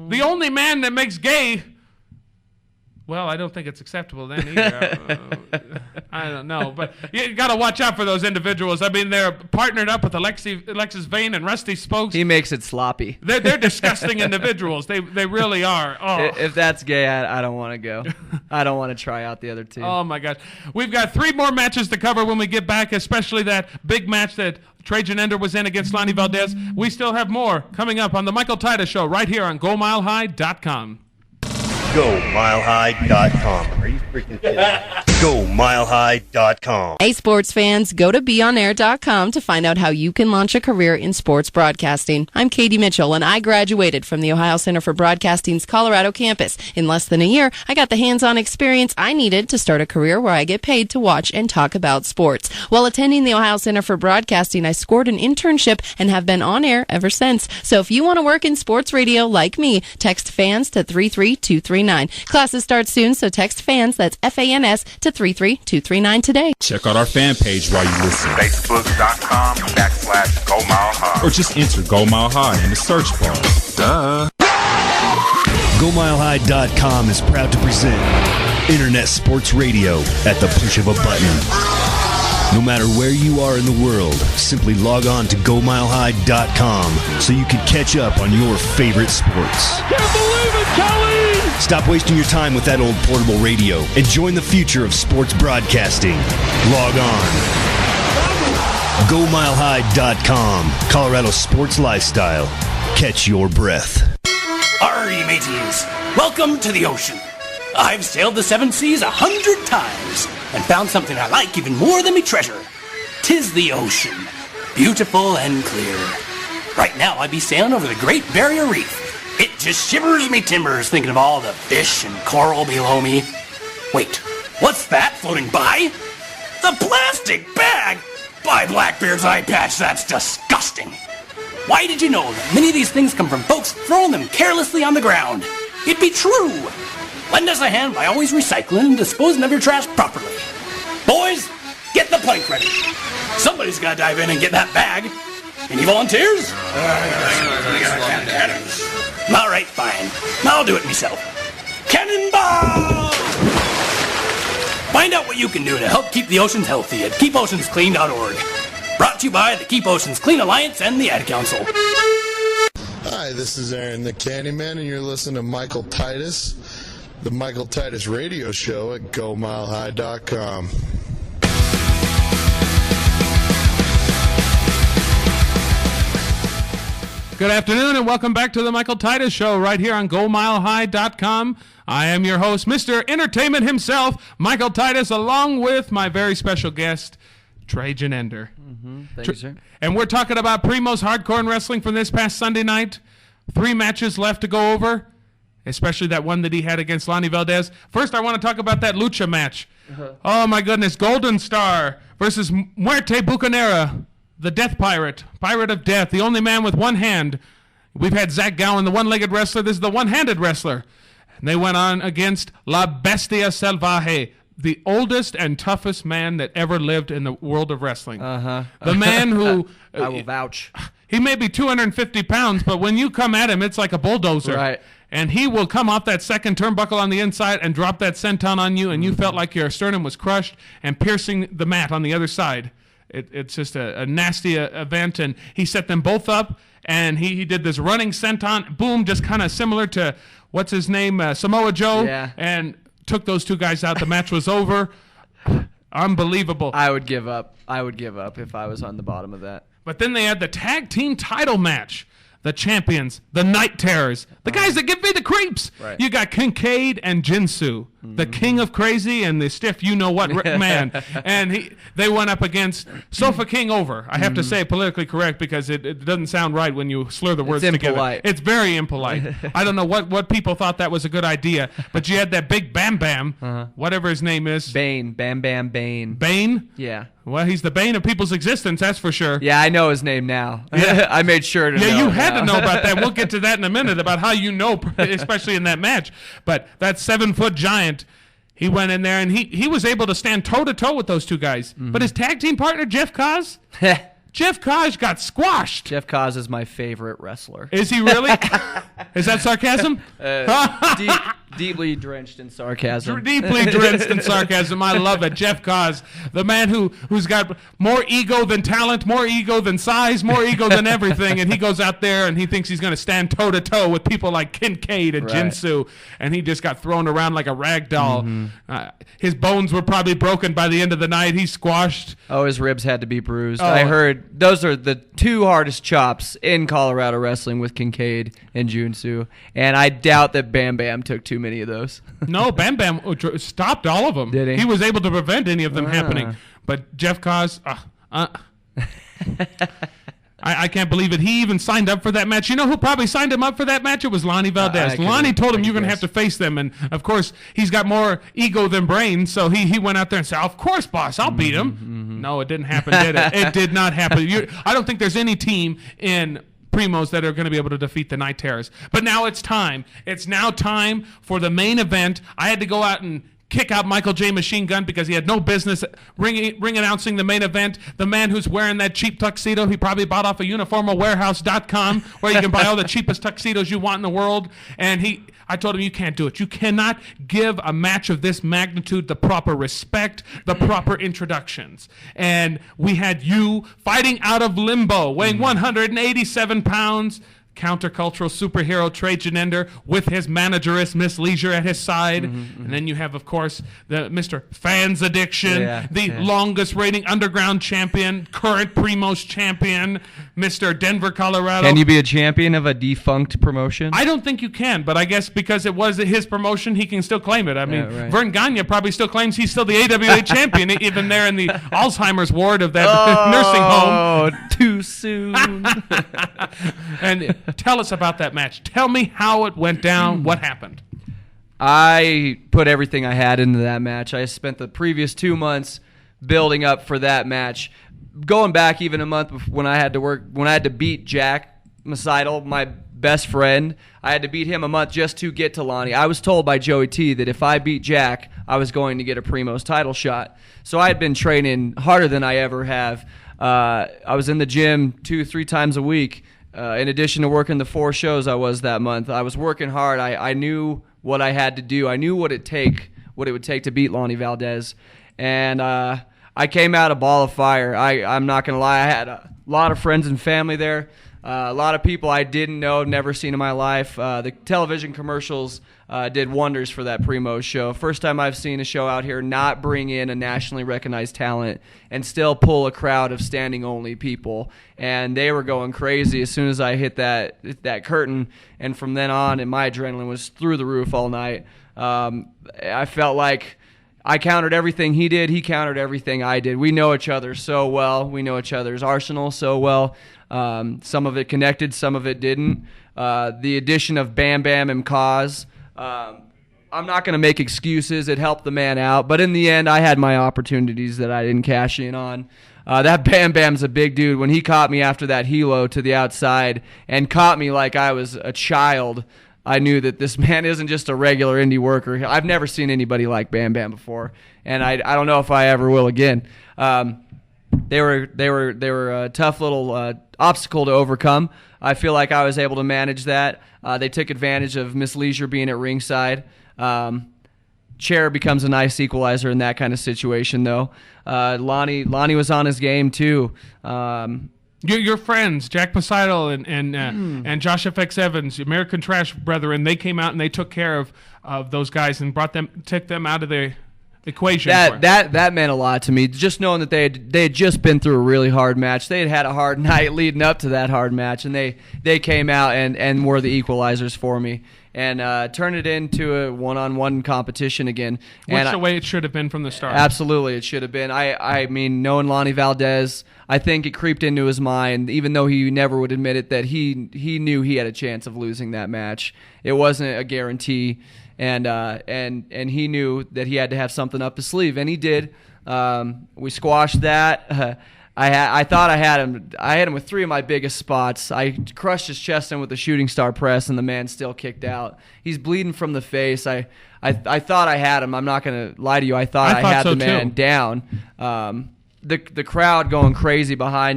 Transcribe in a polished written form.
The only man that makes gay... Well, I don't think it's acceptable then either. I don't know. But you got to watch out for those individuals. I mean, they're partnered up with Alexis Vane and Rusty Spokes. He makes it sloppy. They're disgusting individuals. They really are. Oh. If that's gay, I don't want to go. I don't want to try out the other two. Oh, my gosh. We've got 3 more matches to cover when we get back, especially that big match that Trajan Ender was in against Lonnie Valdez. We still have more coming up on the Michael Titus Show right here on GoMileHigh.com. GoMileHigh.com. Are you freaking kidding me? GoMileHigh.com. Hey, sports fans, go to BeOnAir.com to find out how you can launch a career in sports broadcasting. I'm Katie Mitchell, and I graduated from the Ohio Center for Broadcasting's Colorado campus. In less than a year, I got the hands-on experience I needed to start a career where I get paid to watch and talk about sports. While attending the Ohio Center for Broadcasting, I scored an internship and have been on air ever since. So if you want to work in sports radio like me, text FANS to 33239. Classes start soon, so text FANS, that's FANS, to 33239 today. Check out our fan page while you listen. Facebook.com/GoMileHigh. Or just enter Go Mile High in the search bar. Duh. GoMileHigh.com is proud to present Internet Sports Radio at the push of a button. No matter where you are in the world, simply log on to GoMileHigh.com so you can catch up on your favorite sports. Can't believe it, Kelly! Stop wasting your time with that old portable radio and join the future of sports broadcasting. Log on. GoMileHigh.com. Colorado sports lifestyle. Catch your breath. Arrie, mateys. Welcome to the ocean. I've sailed the 7 seas 100 times and found something I like even more than me treasure. 'Tis the ocean, beautiful and clear. Right now I be sailing over the Great Barrier Reef. It just shivers me timbers thinking of all the fish and coral below me. Wait, what's that floating by? The plastic bag! By Blackbeard's eye patch, that's disgusting. Why did you know that many of these things come from folks throwing them carelessly on the ground? It be true. Lend us a hand by always recycling and disposing of your trash properly. Boys, get the plank ready. Somebody's got to dive in and get that bag. Any volunteers? All right, fine. I'll do it myself. Cannonball! Find out what you can do to help keep the oceans healthy at keepoceansclean.org. Brought to you by the Keep Oceans Clean Alliance and the Ad Council. Hi, this is Aaron the Candyman, and you're listening to Michael Titus, the Michael Titus Radio Show at GoMileHigh.com. Good afternoon and welcome back to the Michael Titus Show right here on GoMileHigh.com. I am your host, Mr. Entertainment himself, Michael Titus, along with my very special guest, Trajan Ender. Thank you, sir. And we're talking about Primo's Hardcore in Wrestling from this past Sunday night. 3 matches left to go over, especially that one that he had against Lonnie Valdez. First, I want to talk about that lucha match. Oh, my goodness. Golden Star versus Muerte Bucanera. The Death Pirate, Pirate of Death, the only man with one hand. We've had Zach Gowen, the one-legged wrestler. This is the one-handed wrestler. And they went on against La Bestia Salvaje, the oldest and toughest man that ever lived in the world of wrestling. The man who... I will vouch. He may be 250 pounds, but when you come at him, it's like a bulldozer. Right. And he will come off that second turnbuckle on the inside and drop that senton on you, and you felt like your sternum was crushed and piercing the mat on the other side. It's just a nasty event, and he set them both up, and he did this running senton, boom, just kind of similar to, what's his name, Samoa Joe, and took those 2 guys out. The match was over. Unbelievable. I would give up. If I was on the bottom of that. But then they had the tag team title match. The champions, the Night Terrors, the guys that give me the creeps. Right. You got Kincaid and Jinsu, the king of crazy and the stiff you-know-what man. And they went up against Sofa King Over. I have to say politically correct because it doesn't sound right when you slur the words together. It's very impolite. I don't know what people thought that was a good idea. But you had that big Bam Bam, whatever his name is. Bane. Bam Bam Bane. Bane? Yeah. Well, he's the bane of people's existence, that's for sure. Yeah, I know his name now. Yeah. I made sure to know. Yeah, you had to know about that. We'll get to that in a minute, about how you know, especially in that match. But that 7-foot giant, he went in there, and he was able to stand toe-to-toe with those 2 guys. But his tag team partner, Jeff Kaz, Jeff Kaj got squashed. Jeff Kaz is my favorite wrestler. Is he really? Is that sarcasm? Deeply drenched in sarcasm. Deeply drenched in sarcasm. I love it. Jeff Kaz, the man who's got more ego than talent, more ego than size, more ego than everything, and he goes out there and he thinks he's going to stand toe-to-toe with people like Kincaid and Jinsu, and he just got thrown around like a rag doll. His bones were probably broken by the end of the night. He's squashed. Oh, his ribs had to be bruised. I heard those are the two hardest chops in Colorado wrestling with Kincaid and Jinsu, and I doubt that Bam Bam took too many of those. No, Bam Bam stopped all of them. Did he? He was able to prevent any of them happening. But Jeff Kaz, I can't believe it. He even signed up for that match. You know who probably signed him up for that match? It was Lonnie Valdez. Lonnie told him, you're going to have to face them. And, of course, he's got more ego than brains, so he went out there and said, of course, boss, I'll beat him. No, it didn't happen, did it? It did not happen. I don't think there's any team in Primos that are going to be able to defeat the Night Terrors. But now it's time. It's now time for the main event. I had to go out and kick out Michael J. Machine Gun because he had no business ring announcing the main event. The man who's wearing that cheap tuxedo, he probably bought off of uniformawarehouse.com where you can buy all the cheapest tuxedos you want in the world. And I told him, you can't do it. You cannot give a match of this magnitude the proper respect, the proper introductions. And we had you fighting out of limbo, weighing 187 pounds, countercultural superhero Trajan Ender with his manageress Miss Leisure at his side. And then you have, of course, the Mr. Fans Addiction, the longest reigning underground champion, current Primos champion, Mr. Denver, Colorado. Can you be a champion of a defunct promotion? I don't think you can, but I guess because it was his promotion, he can still claim it. I mean, Vern Gagne probably still claims he's still the AWA champion, even there in the Alzheimer's ward of that nursing home. Oh, too soon. And tell us about that match. Tell me how it went down. What happened? I put everything I had into that match. I spent the previous 2 months building up for that match. Going back even a month when I had to beat Jack Masidal, my best friend. I had to beat him a month just to get to Lonnie. I was told by Joey T that if I beat Jack, I was going to get a Primos title shot. So I had been training harder than I ever have. I was in the gym 2-3 times a week. In addition to working the 4 shows I was that month, I was working hard. I knew what I had to do. I knew what it would take to beat Lonnie Valdez. And I came out a ball of fire. I'm not going to lie. I had a lot of friends and family there. A lot of people I didn't know, never seen in my life. The television commercials did wonders for that Primos show. First time I've seen a show out here not bring in a nationally recognized talent and still pull a crowd of standing-only people. And they were going crazy as soon as I hit that curtain. And from then on, and my adrenaline was through the roof all night. I felt like I countered everything he did. He countered everything I did. We know each other so well. We know each other's arsenal so well. Some of it connected, some of it didn't. The addition of Bam Bam and Kaz, I'm not going to make excuses. It helped the man out. But in the end, I had my opportunities that I didn't cash in on. That Bam Bam's a big dude. When he caught me after that helo to the outside and caught me like I was a child, I knew that this man isn't just a regular indie worker. I've never seen anybody like Bam Bam before, and I don't know if I ever will again. They were a tough little obstacle to overcome. I feel like I was able to manage that. They took advantage of Miss Leisure being at ringside. Chair becomes a nice equalizer in that kind of situation, though. Lonnie was on his game too. Your friends, Jack Poseidon and Josh FX Evans, American Trash Brethren, they came out and they took care of those guys and took them out of the equation. That meant a lot to me. Just knowing that they had just been through a really hard match. They had a hard night leading up to that hard match, and they came out and were the equalizers for me. And turned it into a one-on-one competition again. Which the way it should have been from the start. Absolutely, it should have been. I mean, knowing Lonnie Valdez, I think it creeped into his mind, even though he never would admit it, that he knew he had a chance of losing that match. It wasn't a guarantee, and he knew that he had to have something up his sleeve, and he did. We squashed that. I thought I had him. I had him with 3 of my biggest spots. I crushed his chest in with the shooting star press, and the man still kicked out. He's bleeding from the face. I thought I had him. I'm not going to lie to you. I thought I had the man down. The crowd going crazy behind me.